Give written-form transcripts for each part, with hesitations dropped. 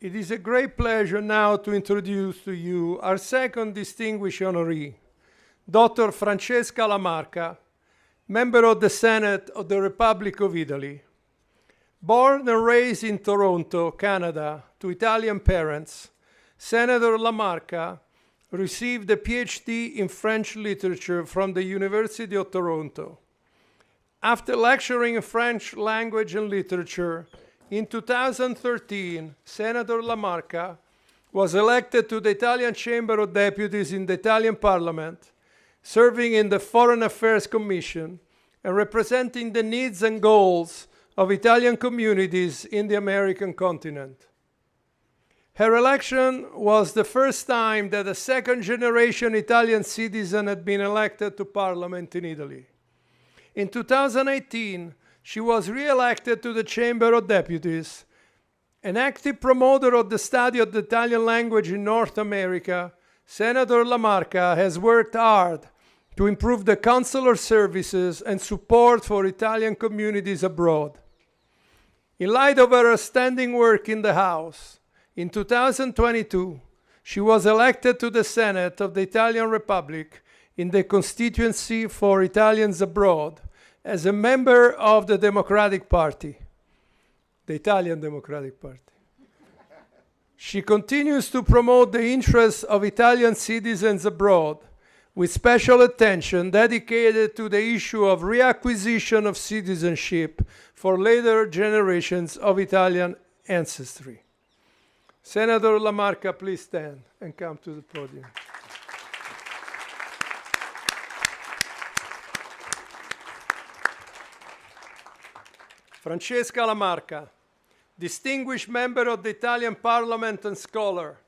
It is a great pleasure now to introduce to you our second distinguished honoree, Dr. Francesca La Marca, member of the Senate of the Republic of Italy. Born and raised in Toronto, Canada, to Italian parents, Senator La Marca received a PhD in French literature from the University of Toronto. After lecturing in French language and literature, in 2013, Senator La Marca was elected to the Italian Chamber of Deputies in the Italian Parliament, serving in the Foreign Affairs Commission and representing the needs and goals of Italian communities in the American continent. Her election was the first time that a second-generation Italian citizen had been elected to Parliament in Italy. In 2018, she was re-elected to the Chamber of Deputies. An active promoter of the study of the Italian language in North America, Senator La Marca has worked hard to improve the consular services and support for Italian communities abroad. In light of her outstanding work in the House, in 2022, she was elected to the Senate of the Italian Republic in the constituency for Italians abroad as a member of the Democratic Party, the Italian Democratic Party. She continues to promote the interests of Italian citizens abroad, with special attention dedicated to the issue of reacquisition of citizenship for later generations of Italian ancestry. Senator La Marca, please stand and come to the podium. Francesca La Marca, distinguished member of the Italian Parliament and scholar.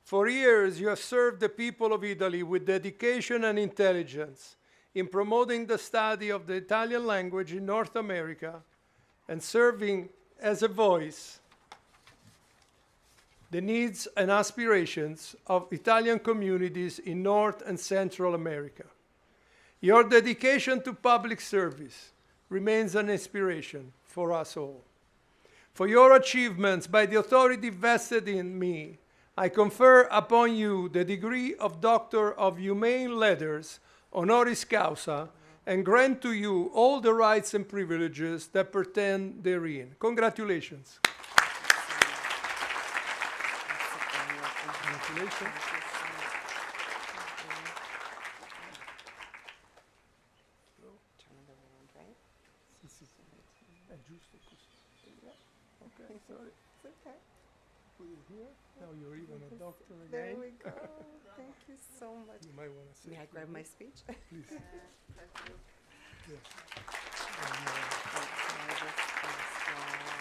For years, you have served the people of Italy with dedication and intelligence in promoting the study of the Italian language in North America and serving as a voice the needs and aspirations of Italian communities in North and Central America. Your dedication to public service remains an inspiration for us all. For your achievements, by the authority vested in me, I confer upon you the degree of Doctor of Humane Letters, Honoris Causa, and grant to you all the rights and privileges that pertain therein. Congratulations. Congratulations. Okay, sorry. It's okay. Put it here. Now you're even a doctor again. There we go. Thank you so much. You might want to say. May I grab my speech? Please. Yes.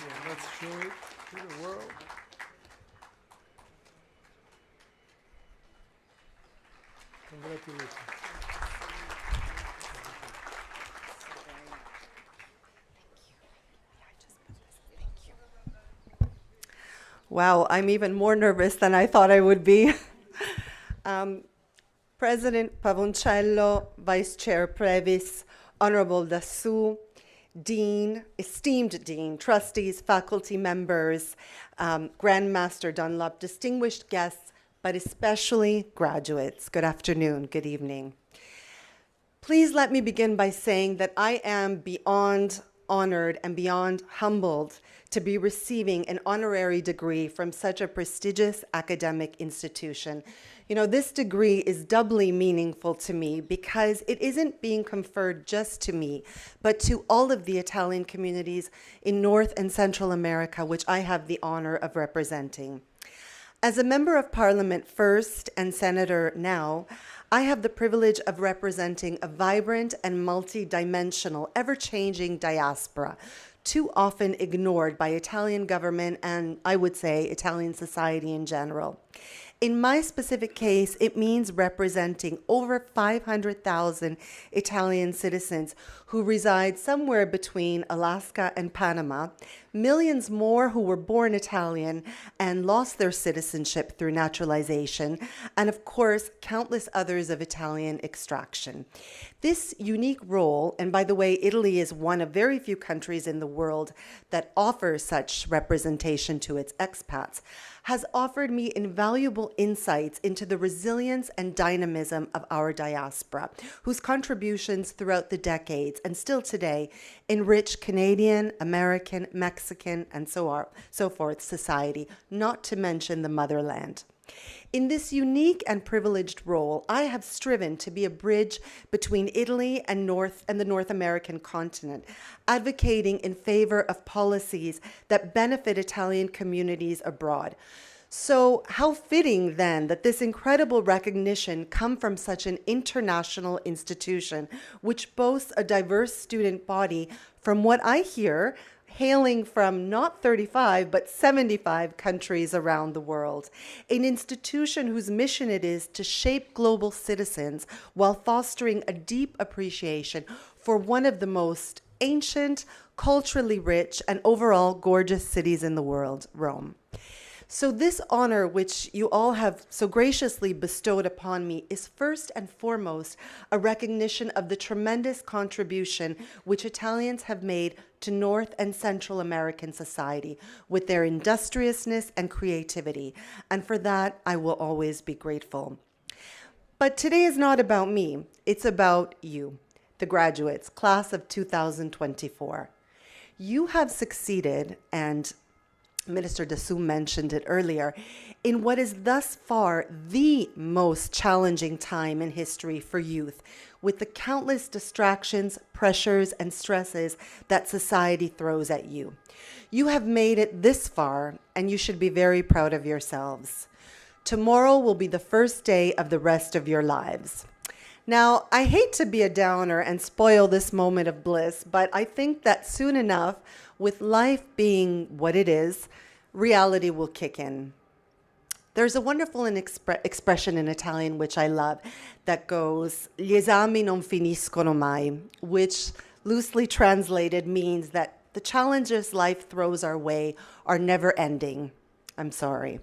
Yeah, let's show it to the world. Congratulations. Wow, I'm even more nervous than I thought I would be. President Pavoncello, Vice Chair Previs, Honorable Dassou, Dean, esteemed Dean, trustees, faculty members, Grandmaster Dunlop, distinguished guests, but especially graduates. Good afternoon, good evening. Please let me begin by saying that I am beyond honored and beyond humbled to be receiving an honorary degree from such a prestigious academic institution. You know, this degree is doubly meaningful to me because it isn't being conferred just to me, but to all of the Italian communities in North and Central America, which I have the honor of representing. As a member of Parliament first and senator now, I have the privilege of representing a vibrant and multi-dimensional, ever-changing diaspora, too often ignored by Italian government and, I would say, Italian society in general. In my specific case, it means representing over 500,000 Italian citizens who reside somewhere between Alaska and Panama, millions more who were born Italian and lost their citizenship through naturalization, and of course, countless others of Italian extraction. This unique role, and by the way, Italy is one of very few countries in the world that offers such representation to its expats, has offered me invaluable insights into the resilience and dynamism of our diaspora, whose contributions throughout the decades and still today enrich Canadian, American, Mexican, and so forth society, not to mention the motherland. In this unique and privileged role, I have striven to be a bridge between Italy and the North American continent, advocating in favor of policies that benefit Italian communities abroad. So how fitting then that this incredible recognition come from such an international institution, which boasts a diverse student body from what I hear, hailing from not 35, but 75 countries around the world. An institution whose mission it is to shape global citizens while fostering a deep appreciation for one of the most ancient, culturally rich, and overall gorgeous cities in the world, Rome. So this honor, which you all have so graciously bestowed upon me, is first and foremost a recognition of the tremendous contribution which Italians have made to North and Central American society with their industriousness and creativity. And for that, I will always be grateful. But today is not about me. It's about you, the graduates, class of 2024. You have succeeded, and Minister Dessou mentioned it earlier, in what is thus far the most challenging time in history for youth, with the countless distractions, pressures, and stresses that society throws at you. You have made it this far, and you should be very proud of yourselves. Tomorrow will be the first day of the rest of your lives. Now, I hate to be a downer and spoil this moment of bliss, but I think that soon enough, with life being what it is, reality will kick in. There's a wonderful expression in Italian which I love that goes, "Gli esami non finiscono mai," which loosely translated means that the challenges life throws our way are never ending. I'm sorry.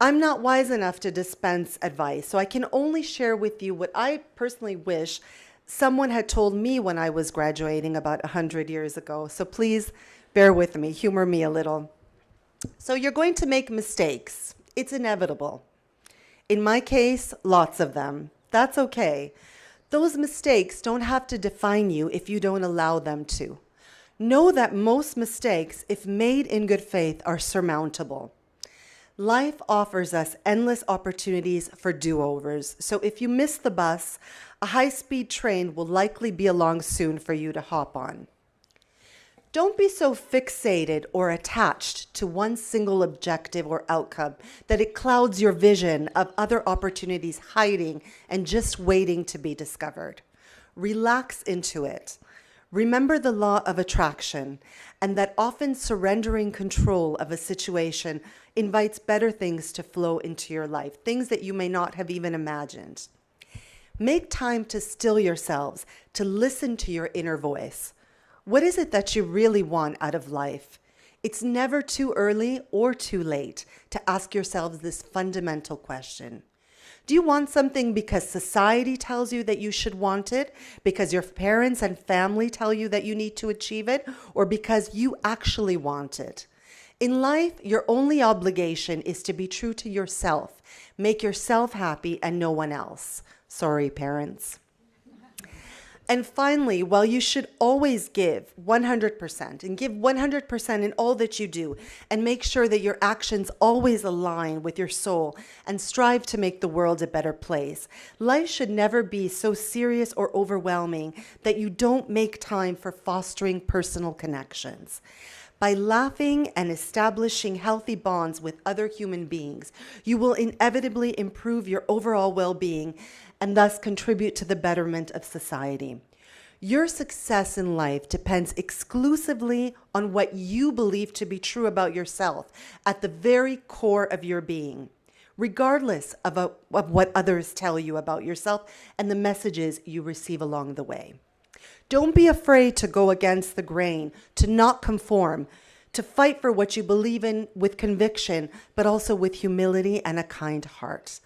I'm not wise enough to dispense advice, so I can only share with you what I personally wish someone had told me when I was graduating about 100 years ago. So please bear with me, humor me a little. So you're going to make mistakes. It's inevitable. In my case, lots of them. That's okay. Those mistakes don't have to define you if you don't allow them to. Know that most mistakes, if made in good faith, are surmountable. Life offers us endless opportunities for do-overs. So if you miss the bus, a high-speed train will likely be along soon for you to hop on. Don't be so fixated or attached to one single objective or outcome that it clouds your vision of other opportunities hiding and just waiting to be discovered. Relax into it. Remember the law of attraction, and that often surrendering control of a situation invites better things to flow into your life, things that you may not have even imagined. Make time to still yourselves, to listen to your inner voice. What is it that you really want out of life? It's never too early or too late to ask yourselves this fundamental question. Do you want something because society tells you that you should want it, because your parents and family tell you that you need to achieve it, or because you actually want it? In life, your only obligation is to be true to yourself. Make yourself happy and no one else. Sorry, parents. And finally, while you should always give 100% and give 100% in all that you do, and make sure that your actions always align with your soul and strive to make the world a better place, life should never be so serious or overwhelming that you don't make time for fostering personal connections. By laughing and establishing healthy bonds with other human beings, you will inevitably improve your overall well-being and thus contribute to the betterment of society. Your success in life depends exclusively on what you believe to be true about yourself at the very core of your being, regardless of what others tell you about yourself and the messages you receive along the way. Don't be afraid to go against the grain, to not conform, to fight for what you believe in with conviction, but also with humility and a kind heart.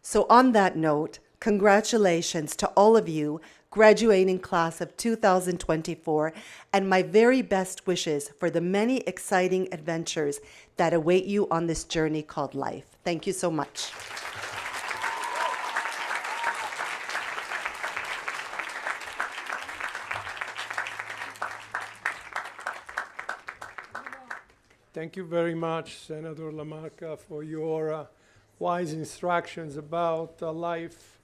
So on that note, congratulations to all of you, graduating class of 2024, and my very best wishes for the many exciting adventures that await you on this journey called life. Thank you so much. Thank you very much, Senator Lamarca, for your wise instructions about life